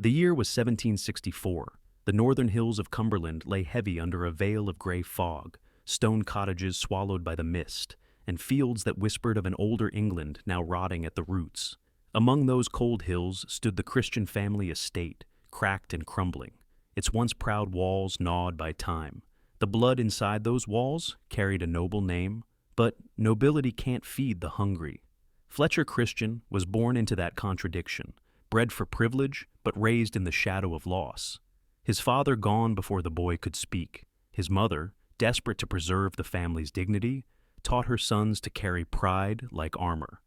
The year was 1764. The northern hills of Cumberland lay heavy under a veil of gray fog, stone cottages swallowed by the mist, and fields that whispered of an older England now rotting at the roots. Among those cold hills stood the Christian family estate, cracked and crumbling, its once proud walls gnawed by time. The blood inside those walls carried a noble name, but nobility can't feed the hungry. Fletcher Christian was born into that contradiction, bred for privilege, but raised in the shadow of loss. His father gone before the boy could speak. His mother, desperate to preserve the family's dignity, taught her sons to carry pride like armor.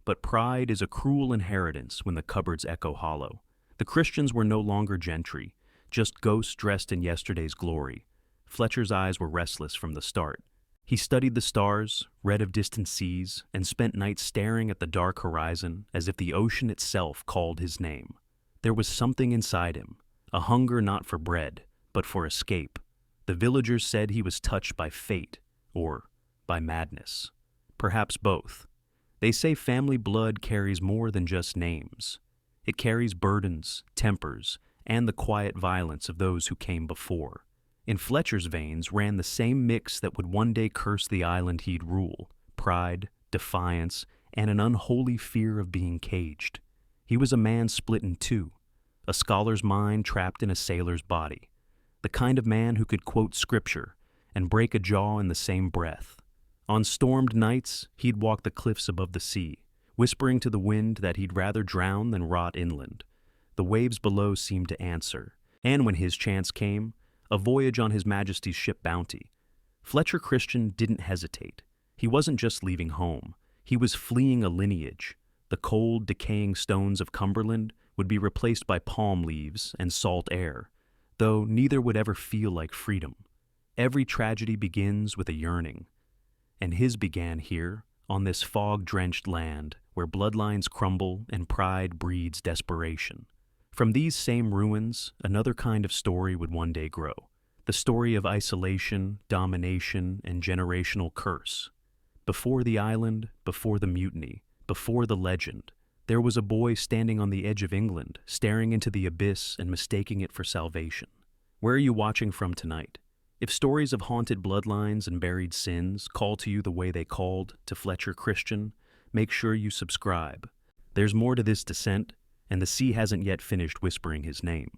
But pride is a cruel inheritance when the cupboards echo hollow. The Christians were no longer gentry, just ghosts dressed in yesterday's glory. Fletcher's eyes were restless from the start. He studied the stars, read of distant seas, and spent nights staring at the dark horizon as if the ocean itself called his name. There was something inside him, a hunger not for bread, but for escape. The villagers said he was touched by fate, or by madness. Perhaps both. They say family blood carries more than just names. It carries burdens, tempers, and the quiet violence of those who came before. In Fletcher's veins ran the same mix that would one day curse the island he'd rule: pride, defiance, and an unholy fear of being caged. He was a man split in two, a scholar's mind trapped in a sailor's body, the kind of man who could quote scripture and break a jaw in the same breath. On stormed nights, he'd walk the cliffs above the sea, whispering to the wind that he'd rather drown than rot inland. The waves below seemed to answer, and when his chance came, a voyage on His Majesty's ship Bounty. Fletcher Christian didn't hesitate. He wasn't just leaving home. He was fleeing a lineage. The cold, decaying stones of Cumberland would be replaced by palm leaves and salt air, though neither would ever feel like freedom. Every tragedy begins with a yearning, and his began here, on this fog-drenched land where bloodlines crumble and pride breeds desperation. From these same ruins, another kind of story would one day grow. The story of isolation, domination, and generational curse. Before the island, before the mutiny, before the legend, there was a boy standing on the edge of England, staring into the abyss and mistaking it for salvation. Where are you watching from tonight? If stories of haunted bloodlines and buried sins call to you the way they called to Fletcher Christian, make sure you subscribe. There's more to this descent, and the sea hasn't yet finished whispering his name.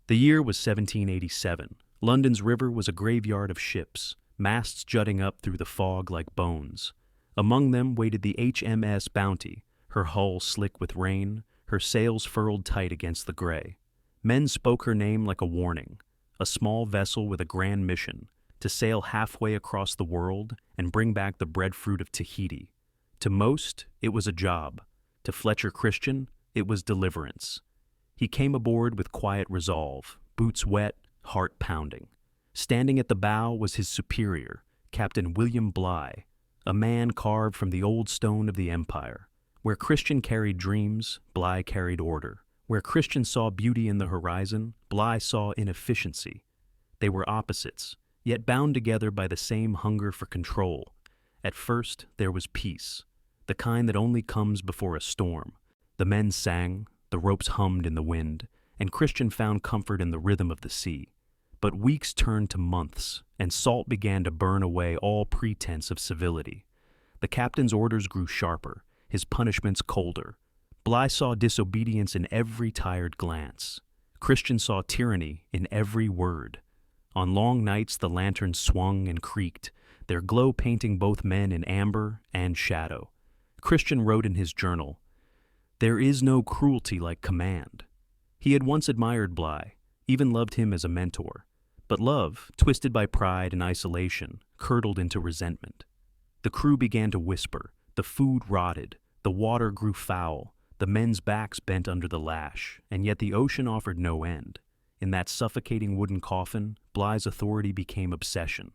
The year was 1787. London's river was a graveyard of ships, masts jutting up through the fog like bones. Among them waited the HMS Bounty, her hull slick with rain, her sails furled tight against the gray. Men spoke her name like a warning, a small vessel with a grand mission, to sail halfway across the world and bring back the breadfruit of Tahiti. To most, it was a job. To Fletcher Christian, it was deliverance. He came aboard with quiet resolve, boots wet, heart pounding. Standing at the bow was his superior, Captain William Bligh, a man carved from the old stone of the empire. Where Christian carried dreams, Bligh carried order. Where Christian saw beauty in the horizon, Bligh saw inefficiency. They were opposites, yet bound together by the same hunger for control. At first, there was peace, the kind that only comes before a storm. The men sang, the ropes hummed in the wind, and Christian found comfort in the rhythm of the sea. But weeks turned to months, and salt began to burn away all pretense of civility. The captain's orders grew sharper, his punishments colder. Bligh saw disobedience in every tired glance. Christian saw tyranny in every word. On long nights the lanterns swung and creaked, their glow painting both men in amber and shadow. Christian wrote in his journal, "There is no cruelty like command." He had once admired Bligh, even loved him as a mentor. But love, twisted by pride and isolation, curdled into resentment. The crew began to whisper, the food rotted, the water grew foul, the men's backs bent under the lash, and yet the ocean offered no end. In that suffocating wooden coffin, Bligh's authority became obsession,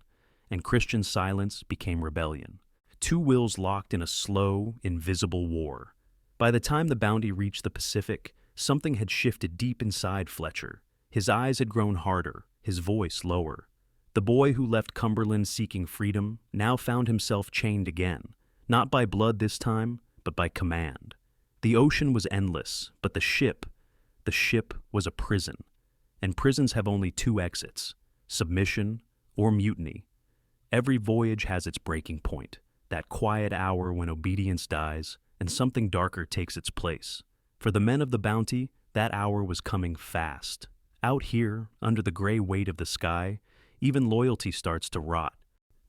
and Christian's silence became rebellion. Two wills locked in a slow, invisible war. By the time the Bounty reached the Pacific, something had shifted deep inside Fletcher. His eyes had grown harder, his voice lower. The boy who left Cumberland seeking freedom now found himself chained again, not by blood this time, but by command. The ocean was endless, but the ship, The ship was a prison, and prisons have only two exits: submission or mutiny. Every voyage has its breaking point, that quiet hour when obedience dies and something darker takes its place. For the men of the Bounty, that hour was coming fast. Out here, under the gray weight of the sky, even loyalty starts to rot.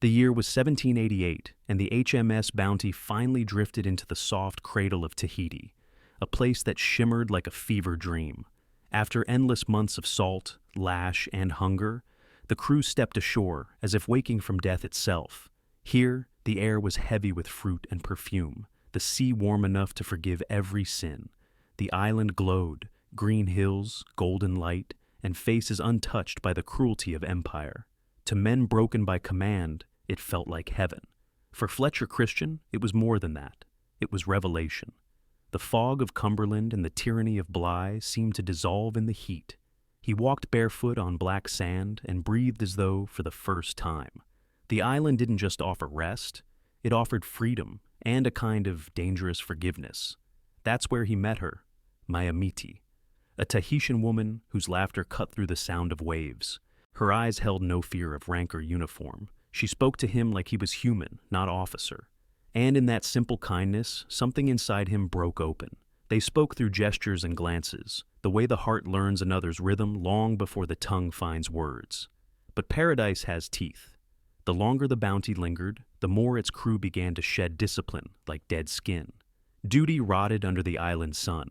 The year was 1788, and the HMS Bounty finally drifted into the soft cradle of Tahiti, a place that shimmered like a fever dream. After endless months of salt, lash, and hunger, the crew stepped ashore as if waking from death itself. Here, the air was heavy with fruit and perfume, the sea warm enough to forgive every sin. The island glowed, green hills, golden light, and faces untouched by the cruelty of empire. To men broken by command, it felt like heaven. For Fletcher Christian, it was more than that. It was revelation. The fog of Cumberland and the tyranny of Bligh seemed to dissolve in the heat. He walked barefoot on black sand and breathed as though for the first time. The island didn't just offer rest, it offered freedom and a kind of dangerous forgiveness. That's where he met her, Mutiny, a Tahitian woman whose laughter cut through the sound of waves. Her eyes held no fear of rank or uniform. She spoke to him like he was human, not officer. And in that simple kindness, something inside him broke open. They spoke through gestures and glances, the way the heart learns another's rhythm long before the tongue finds words. But paradise has teeth. The longer the Bounty lingered, the more its crew began to shed discipline like dead skin. Duty rotted under the island sun.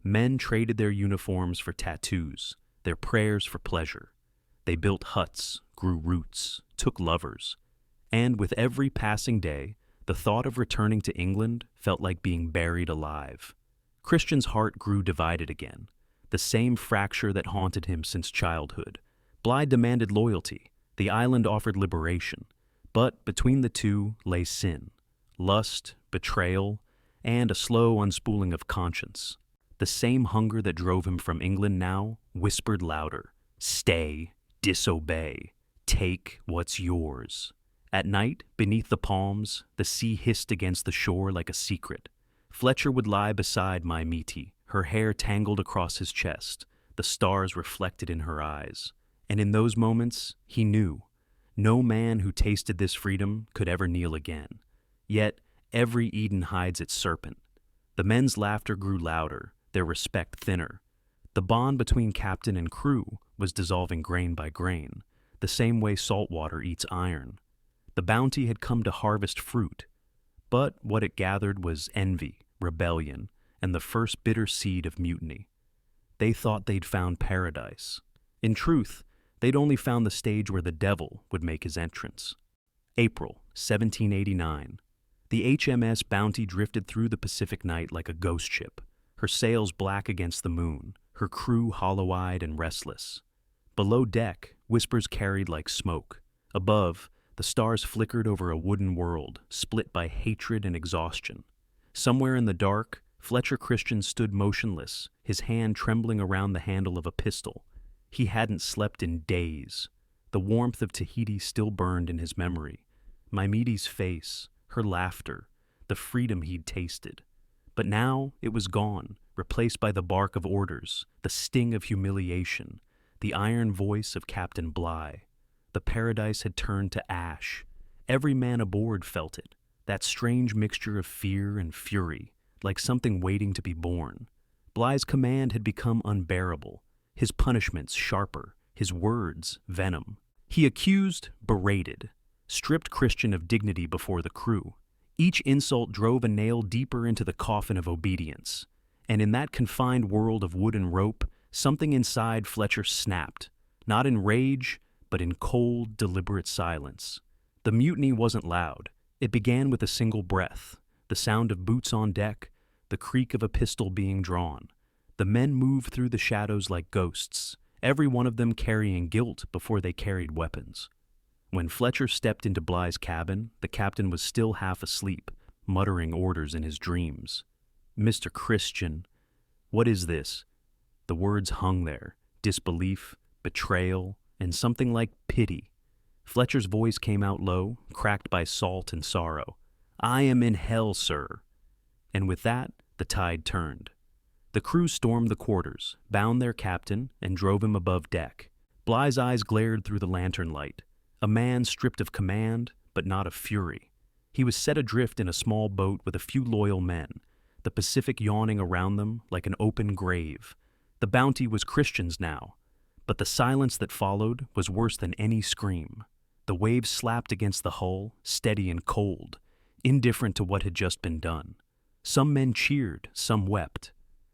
Men traded their uniforms for tattoos, their prayers for pleasure. They built huts, grew roots, took lovers. And with every passing day, the thought of returning to England felt like being buried alive. Christian's heart grew divided again, the same fracture that haunted him since childhood. Bligh demanded loyalty, the island offered liberation, but between the two lay sin, lust, betrayal, and a slow unspooling of conscience. The same hunger that drove him from England now whispered louder, "Stay, disobey, take what's yours." At night, beneath the palms, the sea hissed against the shore like a secret. Fletcher would lie beside Mutiny, her hair tangled across his chest, the stars reflected in her eyes. And in those moments, he knew, no man who tasted this freedom could ever kneel again. Yet, every Eden hides its serpent. The men's laughter grew louder, their respect thinner. The bond between captain and crew was dissolving grain by grain, the same way salt water eats iron. The Bounty had come to harvest fruit, but what it gathered was envy, rebellion, and the first bitter seed of mutiny. They thought they'd found paradise. In truth, they'd only found the stage where the devil would make his entrance. April 1789. The HMS Bounty drifted through the Pacific night like a ghost ship, her sails black against the moon, her crew hollow-eyed and restless. Below deck, whispers carried like smoke. Above, the stars flickered over a wooden world, split by hatred and exhaustion. Somewhere in the dark, Fletcher Christian stood motionless, his hand trembling around the handle of a pistol. He hadn't slept in days. The warmth of Tahiti still burned in his memory. Mimidi's face, her laughter, the freedom he'd tasted. But now it was gone, replaced by the bark of orders, the sting of humiliation, the iron voice of Captain Bligh. The paradise had turned to ash. Every man aboard felt it, that strange mixture of fear and fury, like something waiting to be born. Bligh's command had become unbearable, his punishments sharper, his words venom. He accused, berated, stripped Christian of dignity before the crew. Each insult drove a nail deeper into the coffin of obedience. And in that confined world of wood and rope, something inside Fletcher snapped, not in rage, but in cold, deliberate silence. The mutiny wasn't loud. It began with a single breath, the sound of boots on deck, the creak of a pistol being drawn. The men moved through the shadows like ghosts, every one of them carrying guilt before they carried weapons. When Fletcher stepped into Bligh's cabin, the captain was still half asleep, muttering orders in his dreams. "Mr. Christian, what is this?" The words hung there, disbelief, betrayal, and something like pity. Fletcher's voice came out low, cracked by salt and sorrow. "I am in hell, sir." And with that, the tide turned. The crew stormed the quarters, bound their captain, and drove him above deck. Bligh's eyes glared through the lantern light. A man stripped of command, but not of fury. He was set adrift in a small boat with a few loyal men, the Pacific yawning around them like an open grave. The Bounty was Christian's now, but the silence that followed was worse than any scream. The waves slapped against the hull, steady and cold, indifferent to what had just been done. Some men cheered, some wept.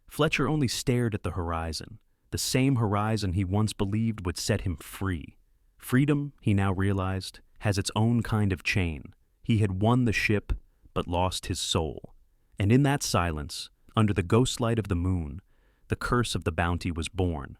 Fletcher only stared at the horizon, the same horizon he once believed would set him free. Freedom, he now realized, has its own kind of chain. He had won the ship, but lost his soul. And in that silence, under the ghost light of the moon, the curse of the Bounty was born.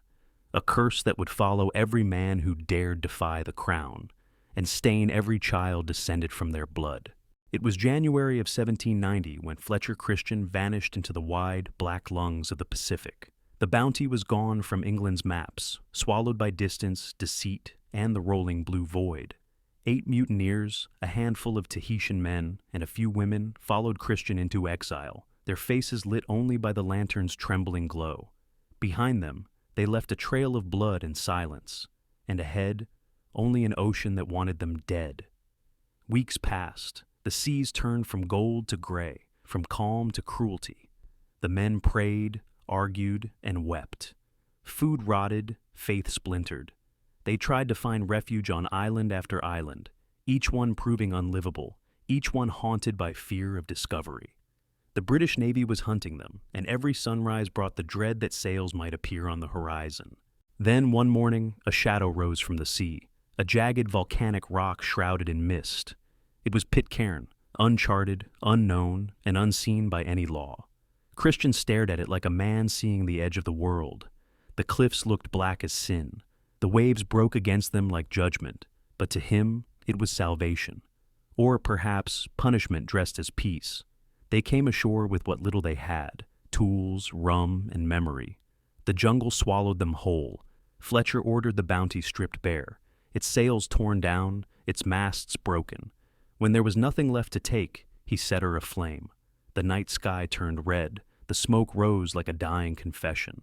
A curse that would follow every man who dared defy the crown, and stain every child descended from their blood. It was January of 1790 when Fletcher Christian vanished into the wide, black lungs of the Pacific. The Bounty was gone from England's maps, swallowed by distance, deceit, and the rolling blue void. 8 mutineers, a handful of Tahitian men, and a few women followed Christian into exile, their faces lit only by the lantern's trembling glow. Behind them, they left a trail of blood and silence, and ahead, only an ocean that wanted them dead. Weeks passed. The seas turned from gold to gray, from calm to cruelty. The men prayed, argued, and wept. Food rotted, faith splintered. They tried to find refuge on island after island, each one proving unlivable, each one haunted by fear of discovery. The British Navy was hunting them, and every sunrise brought the dread that sails might appear on the horizon. Then, one morning, a shadow rose from the sea, a jagged volcanic rock shrouded in mist. It was Pitcairn, uncharted, unknown, and unseen by any law. Christian stared at it like a man seeing the edge of the world. The cliffs looked black as sin. The waves broke against them like judgment, but to him, it was salvation. Or perhaps punishment dressed as peace. They came ashore with what little they had, tools, rum, and memory. The jungle swallowed them whole. Fletcher ordered the Bounty stripped bare, its sails torn down, its masts broken. When there was nothing left to take, he set her aflame. The night sky turned red, the smoke rose like a dying confession.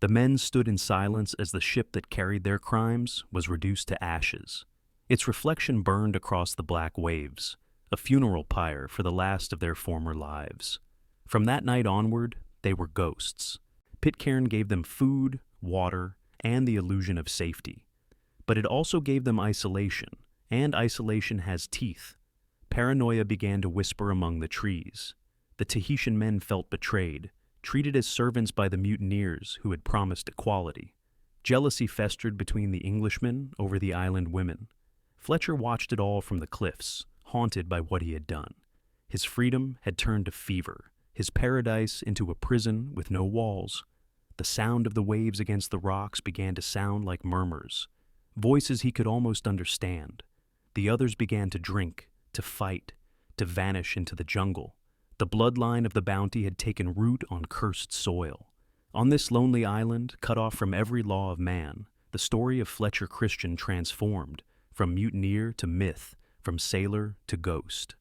The men stood in silence as the ship that carried their crimes was reduced to ashes. Its reflection burned across the black waves, a funeral pyre for the last of their former lives. From that night onward, they were ghosts. Pitcairn gave them food, water, and the illusion of safety. But it also gave them isolation, and isolation has teeth. Paranoia began to whisper among the trees. The Tahitian men felt betrayed, treated as servants by the mutineers who had promised equality. Jealousy festered between the Englishmen over the island women. Fletcher watched it all from the cliffs, haunted by what he had done. His freedom had turned to fever, his paradise into a prison with no walls. The sound of the waves against the rocks began to sound like murmurs, voices he could almost understand. The others began to drink, to fight, to vanish into the jungle. The bloodline of the Bounty had taken root on cursed soil. On this lonely island, cut off from every law of man, the story of Fletcher Christian transformed, from mutineer to myth, from sailor to ghost.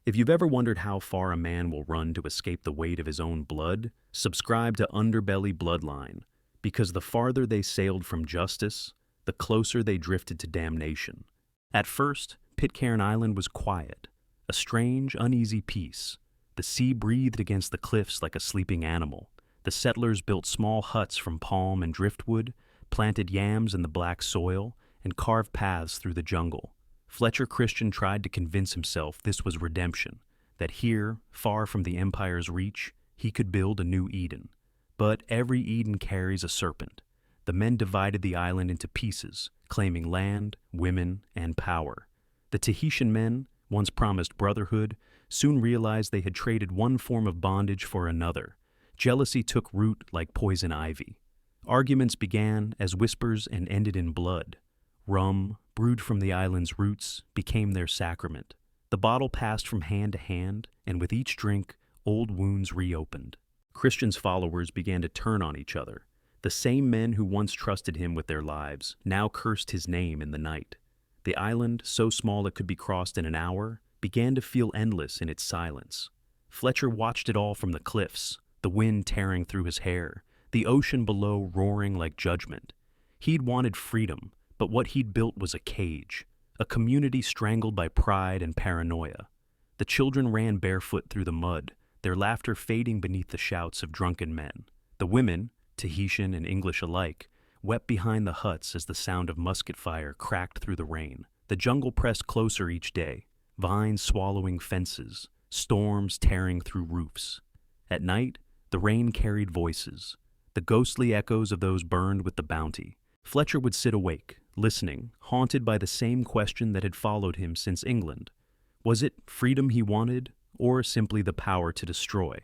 If you've ever wondered how far a man will run to escape the weight of his own blood, subscribe to Underbelly Bloodline, because the farther they sailed from justice, the closer they drifted to damnation. At first, Pitcairn Island was quiet, a strange, uneasy peace. The sea breathed against the cliffs like a sleeping animal. The settlers built small huts from palm and driftwood, planted yams in the black soil, and carved paths through the jungle. Fletcher Christian tried to convince himself this was redemption, that here, far from the Empire's reach, he could build a new Eden. But every Eden carries a serpent. The men divided the island into pieces, claiming land, women, and power. The Tahitian men, once promised brotherhood, soon realized they had traded one form of bondage for another. Jealousy took root like poison ivy. Arguments began as whispers and ended in blood. Rum, brewed from the island's roots, became their sacrament. The bottle passed from hand to hand, and with each drink, old wounds reopened. Christian's followers began to turn on each other. The same men who once trusted him with their lives now cursed his name in the night. The island, so small it could be crossed in an hour, began to feel endless in its silence. Fletcher watched it all from the cliffs, the wind tearing through his hair, the ocean below roaring like judgment. He'd wanted freedom, but what he'd built was a cage, a community strangled by pride and paranoia. The children ran barefoot through the mud, their laughter fading beneath the shouts of drunken men. The women, Tahitian and English alike, wept behind the huts as the sound of musket fire cracked through the rain. The jungle pressed closer each day, vines swallowing fences, storms tearing through roofs. At night, the rain carried voices, the ghostly echoes of those burned with the bounty. Fletcher would sit awake, listening, haunted by the same question that had followed him since England. Was it freedom he wanted, or simply the power to destroy?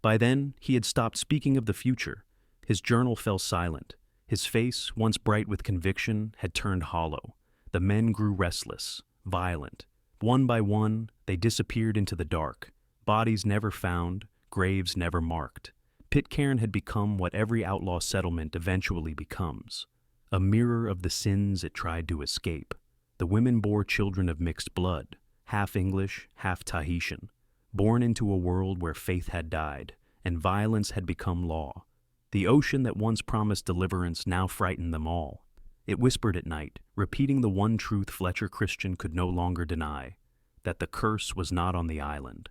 By then, he had stopped speaking of the future. His journal fell silent. His face, once bright with conviction, had turned hollow. The men grew restless, violent. One by one, they disappeared into the dark. Bodies never found, graves never marked. Pitcairn had become what every outlaw settlement eventually becomes, a mirror of the sins it tried to escape. The women bore children of mixed blood, half English, half Tahitian, born into a world where faith had died, and violence had become law. The ocean that once promised deliverance now frightened them all. It whispered at night, repeating the one truth Fletcher Christian could no longer deny, that the curse was not on the island.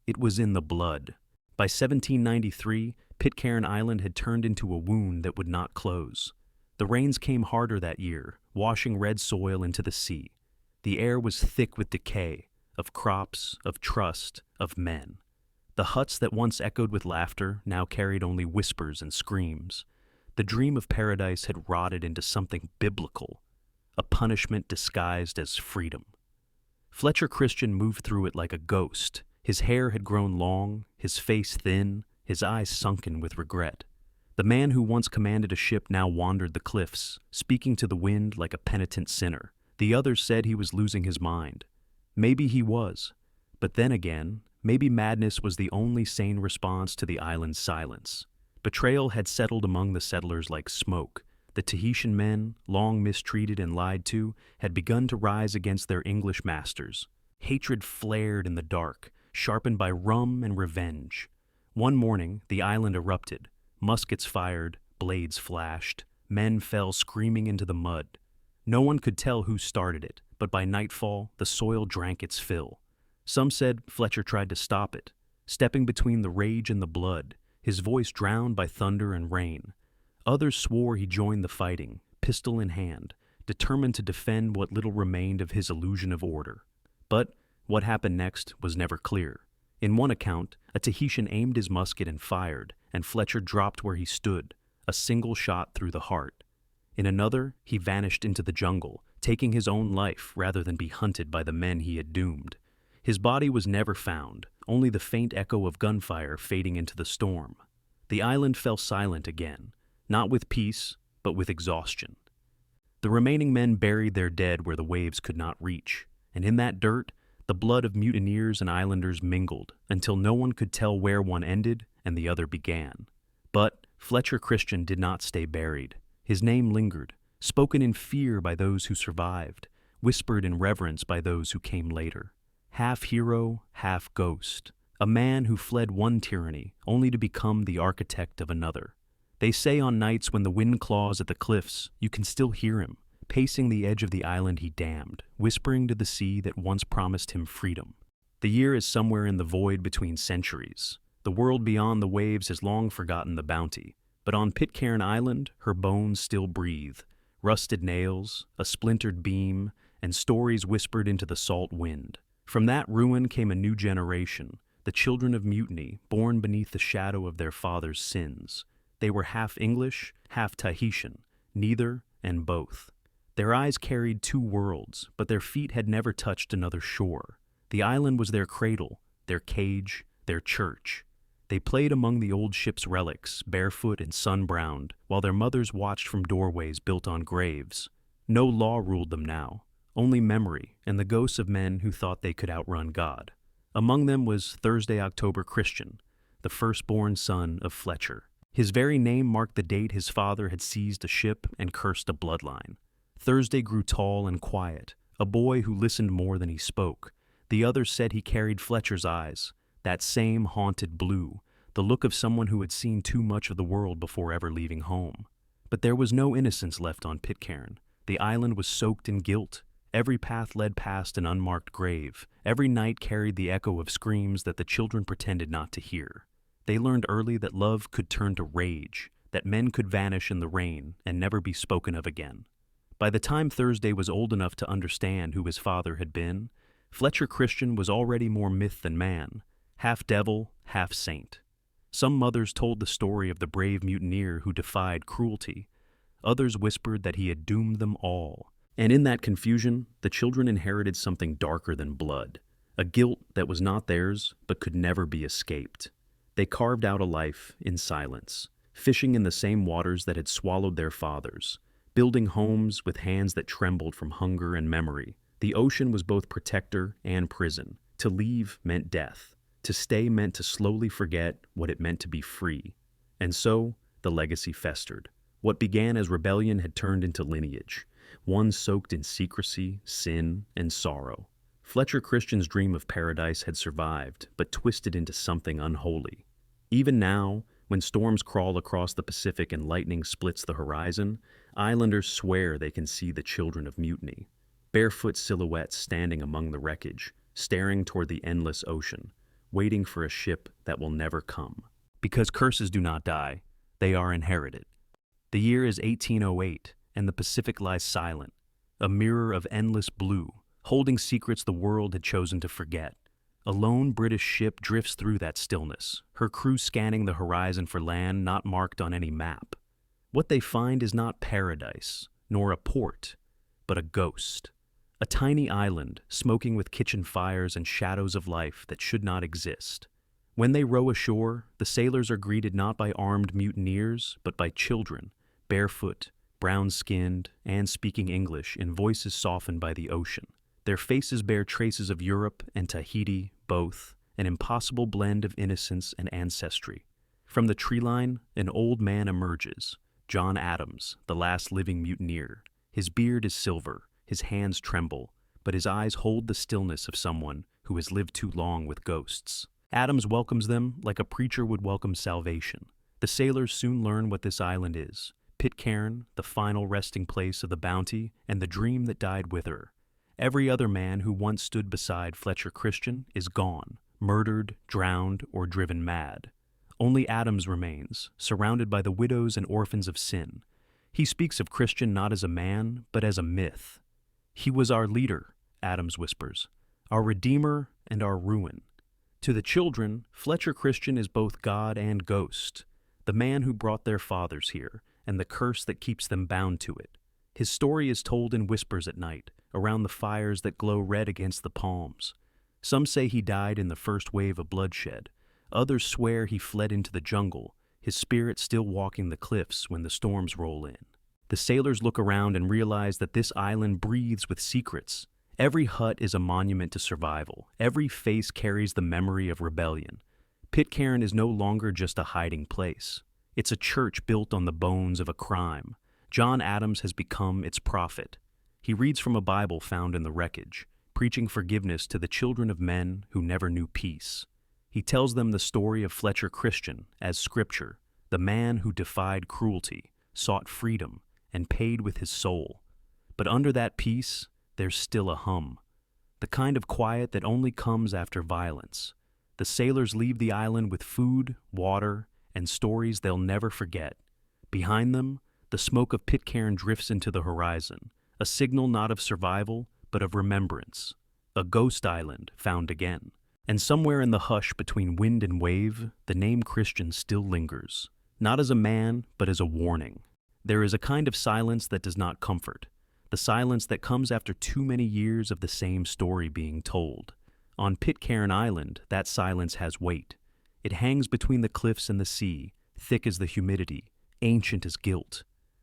It was in the blood. By 1793, Pitcairn Island had turned into a wound that would not close. The rains came harder that year, washing red soil into the sea. The air was thick with decay, of crops, of trust, of men. The huts that once echoed with laughter now carried only whispers and screams. The dream of paradise had rotted into something biblical, a punishment disguised as freedom. Fletcher Christian moved through it like a ghost. His hair had grown long, his face thin, his eyes sunken with regret. The man who once commanded a ship now wandered the cliffs, speaking to the wind like a penitent sinner. The others said he was losing his mind. Maybe he was. But then again, maybe madness was the only sane response to the island's silence. Betrayal had settled among the settlers like smoke. The Tahitian men, long mistreated and lied to, had begun to rise against their English masters. Hatred flared in the dark, sharpened by rum and revenge. One morning, the island erupted. Muskets fired, blades flashed. Men fell screaming into the mud. No one could tell who started it, but by nightfall, the soil drank its fill. Some said Fletcher tried to stop it, stepping between the rage and the blood, his voice drowned by thunder and rain. Others swore he joined the fighting, pistol in hand, determined to defend what little remained of his illusion of order. But what happened next was never clear. In one account, a Tahitian aimed his musket and fired, and Fletcher dropped where he stood, a single shot through the heart. In another, he vanished into the jungle, taking his own life rather than be hunted by the men he had doomed. His body was never found, only the faint echo of gunfire fading into the storm. The island fell silent again, not with peace, but with exhaustion. The remaining men buried their dead where the waves could not reach, and in that dirt, the blood of mutineers and islanders mingled until no one could tell where one ended and the other began. But Fletcher Christian did not stay buried. His name lingered, spoken in fear by those who survived, whispered in reverence by those who came later. Half hero, half ghost, a man who fled one tyranny only to become the architect of another. They say on nights when the wind claws at the cliffs, you can still hear him, pacing the edge of the island he damned, whispering to the sea that once promised him freedom. The year is somewhere in the void between centuries. The world beyond the waves has long forgotten the bounty, but on Pitcairn Island, her bones still breathe, rusted nails, a splintered beam, and stories whispered into the salt wind. From that ruin came a new generation, the children of Mutiny, born beneath the shadow of their father's sins. They were half English, half Tahitian, neither and both. Their eyes carried two worlds, but their feet had never touched another shore. The island was their cradle, their cage, their church. They played among the old ship's relics, barefoot and sun-browned, while their mothers watched from doorways built on graves. No law ruled them now, only memory and the ghosts of men who thought they could outrun God. Among them was Thursday October Christian, the firstborn son of Fletcher. His very name marked the date his father had seized a ship and cursed a bloodline. Thursday grew tall and quiet, a boy who listened more than he spoke. The others said he carried Fletcher's eyes, that same haunted blue, the look of someone who had seen too much of the world before ever leaving home. But there was no innocence left on Pitcairn. The island was soaked in guilt. Every path led past an unmarked grave. Every night carried the echo of screams that the children pretended not to hear. They learned early that love could turn to rage, that men could vanish in the rain and never be spoken of again. By the time Thursday was old enough to understand who his father had been, Fletcher Christian was already more myth than man, half devil, half saint. Some mothers told the story of the brave mutineer who defied cruelty. Others whispered that he had doomed them all. And in that confusion, the children inherited something darker than blood, a guilt that was not theirs but could never be escaped. They carved out a life in silence, fishing in the same waters that had swallowed their fathers, building homes with hands that trembled from hunger and memory. The ocean was both protector and prison. To leave meant death. To stay meant to slowly forget what it meant to be free. And so, the legacy festered. What began as rebellion had turned into lineage, one soaked in secrecy, sin, and sorrow. Fletcher Christian's dream of paradise had survived, but twisted into something unholy. Even now, when storms crawl across the Pacific and lightning splits the horizon, islanders swear they can see the children of Mutiny, barefoot silhouettes standing among the wreckage, staring toward the endless ocean, waiting for a ship that will never come. Because curses do not die, they are inherited. The year is 1808, and the Pacific lies silent, a mirror of endless blue, holding secrets the world had chosen to forget. A lone British ship drifts through that stillness, her crew scanning the horizon for land not marked on any map. What they find is not paradise, nor a port, but a ghost. A tiny island, smoking with kitchen fires and shadows of life that should not exist. When they row ashore, the sailors are greeted not by armed mutineers, but by children, barefoot, brown-skinned, and speaking English in voices softened by the ocean. Their faces bear traces of Europe and Tahiti, both, an impossible blend of innocence and ancestry. From the tree line, an old man emerges, John Adams, the last living mutineer. His beard is silver, his hands tremble, but his eyes hold the stillness of someone who has lived too long with ghosts. Adams welcomes them like a preacher would welcome salvation. The sailors soon learn what this island is. Pitcairn, the final resting place of the Bounty, and the dream that died with her. Every other man who once stood beside Fletcher Christian is gone, murdered, drowned, or driven mad. Only Adams remains, surrounded by the widows and orphans of sin. He speaks of Christian not as a man, but as a myth. "He was our leader," Adams whispers, "our redeemer and our ruin." To the children, Fletcher Christian is both God and ghost, the man who brought their fathers here, and the curse that keeps them bound to it. His story is told in whispers at night, around the fires that glow red against the palms. Some say he died in the first wave of bloodshed. Others swear he fled into the jungle, his spirit still walking the cliffs when the storms roll in. The sailors look around and realize that this island breathes with secrets. Every hut is a monument to survival. Every face carries the memory of rebellion. Pitcairn is no longer just a hiding place. It's a church built on the bones of a crime. John Adams has become its prophet. He reads from a Bible found in the wreckage, preaching forgiveness to the children of men who never knew peace. He tells them the story of Fletcher Christian as scripture, the man who defied cruelty, sought freedom, and paid with his soul. But under that peace, there's still a hum, the kind of quiet that only comes after violence. The sailors leave the island with food, water, and stories they'll never forget. Behind them, the smoke of Pitcairn drifts into the horizon, a signal not of survival, but of remembrance. A ghost island found again. And somewhere in the hush between wind and wave, the name Christian still lingers, not as a man, but as a warning. There is a kind of silence that does not comfort, the silence that comes after too many years of the same story being told. On Pitcairn Island, that silence has weight. It hangs between the cliffs and the sea, thick as the humidity, ancient as guilt.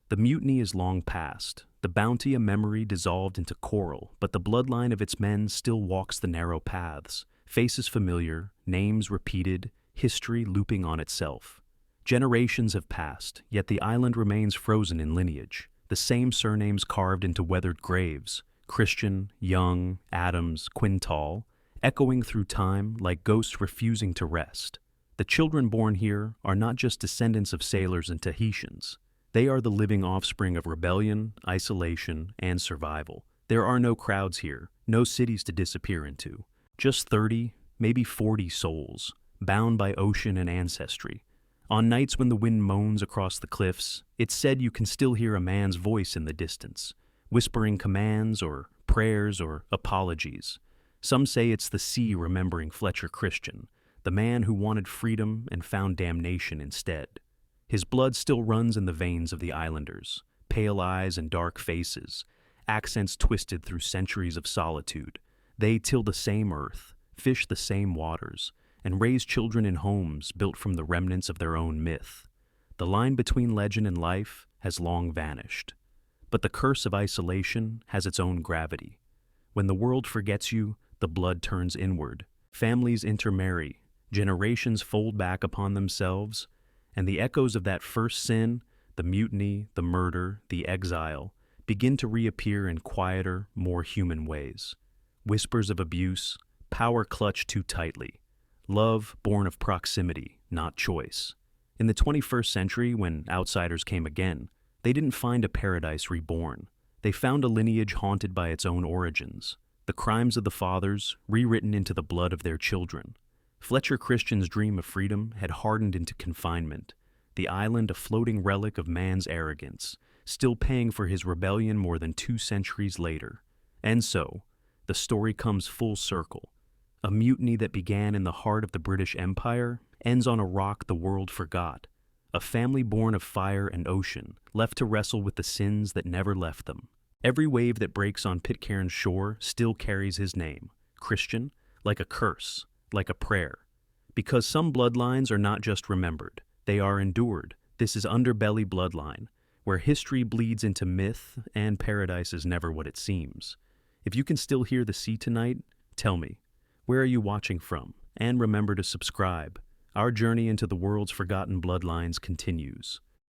The mutiny is long past, the Bounty a memory dissolved into coral, but the bloodline of its men still walks the narrow paths, faces familiar, names repeated, history looping on itself. Generations have passed, yet the island remains frozen in lineage, the same surnames carved into weathered graves, Christian, Young, Adams, Quintal, echoing through time like ghosts refusing to rest. The children born here are not just descendants of sailors and Tahitians. They are the living offspring of rebellion, isolation, and survival. There are no crowds here, no cities to disappear into. Just 30, maybe 40 souls, bound by ocean and ancestry. On nights when the wind moans across the cliffs, it's said you can still hear a man's voice in the distance, whispering commands or prayers or apologies. Some say it's the sea remembering Fletcher Christian, the man who wanted freedom and found damnation instead. His blood still runs in the veins of the islanders, pale eyes and dark faces, accents twisted through centuries of solitude. They till the same earth, fish the same waters, and raise children in homes built from the remnants of their own myth. The line between legend and life has long vanished. But the curse of isolation has its own gravity. When the world forgets you, the blood turns inward. Families intermarry, generations fold back upon themselves, and the echoes of that first sin, the mutiny, the murder, the exile, begin to reappear in quieter, more human ways. Whispers of abuse, power clutched too tightly, love born of proximity, not choice. In the 21st century, when outsiders came again, they didn't find a paradise reborn. They found a lineage haunted by its own origins, the crimes of the fathers rewritten into the blood of their children. Fletcher Christian's dream of freedom had hardened into confinement, the island a floating relic of man's arrogance, still paying for his rebellion more than 2 centuries later. And so, the story comes full circle. A mutiny that began in the heart of the British Empire ends on a rock the world forgot. A family born of fire and ocean, left to wrestle with the sins that never left them. Every wave that breaks on Pitcairn's shore still carries his name, Christian, like a curse, like a prayer. Because some bloodlines are not just remembered, they are endured. This is Underbelly Bloodline, where history bleeds into myth and paradise is never what it seems. If you can still hear the sea tonight, tell me, where are you watching from? And remember to subscribe. Our journey into the world's forgotten bloodlines continues.